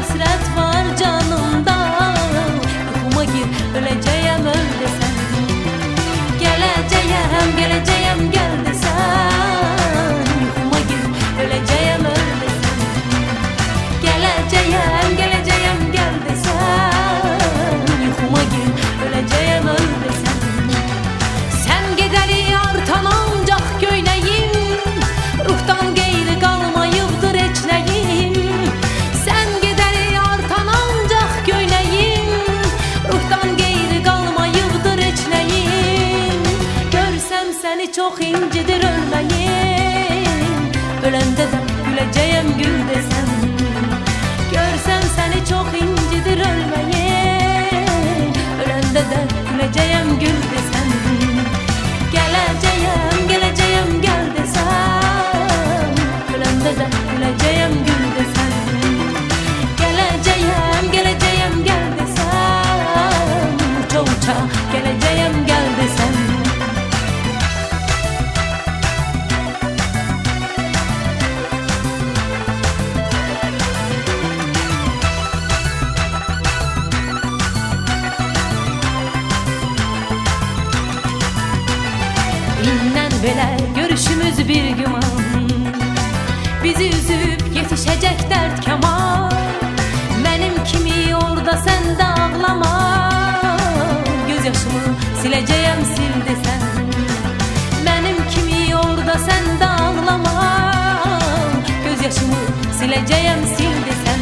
həsrət var canımda. Yuxuma gir, öləcəyəm öl desən. Gələcəyəm, gələcəyəm gəl desən. Yuxuma gir, öləcəyəm öl desən. Gələcəyəm, gələcəyəm gəl desən. Yuxuma gir, öləcəyəm öl desən. Sən gedəli artan ancaq göynəyim, ruhdan qeyri qalmayıbdır heç nəyim. Sən gedəli artan ancaq göynəyim, ruhdan qeyri qalmayıbdır heç nəyim. Görsəm səni çox incidir ölməyim, öləndə də güləcəyəm gül desən. Görsəm səni çox incidir ölməyim, öləndə də güləcəyəm gül desən. Gələcəyəm, gələcəyəm gəl desən. Öləndə də güləcəyəm gül desən. Gələcəyəm, gələcəyəm gəl desən. Uça uça gələcəyəm gəl desən. İndən belə görüşümüz bir güman, bizi üzüb yetişəcək dərd kaman. Mənim kimi orada sən də ağlama, göz yaşımı siləcəyəm sil desən. Mənim kimi orada sən də ağlama, göz yaşımı siləcəyəm sil desən.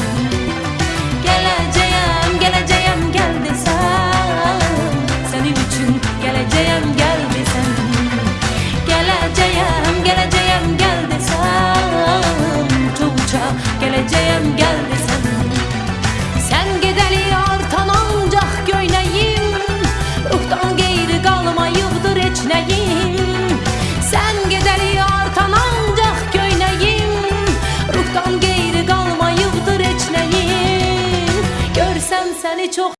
Gələcəyəm, gələcəyəm gəl desən. Sənin üçün gələcəyəm gəl desən. Gələcəyəm, gələcəyəm gəl desən. Uça gələcəyəm gəl desən. Sən gedəli artan ancaq göynəyim, ruhdan qeyri qalmayıbdır heç nəyim. Sən gedəli artan ancaq göynəyim, ruhdan qeyri qalmayıbdır heç nəyim. Görsəm səni çox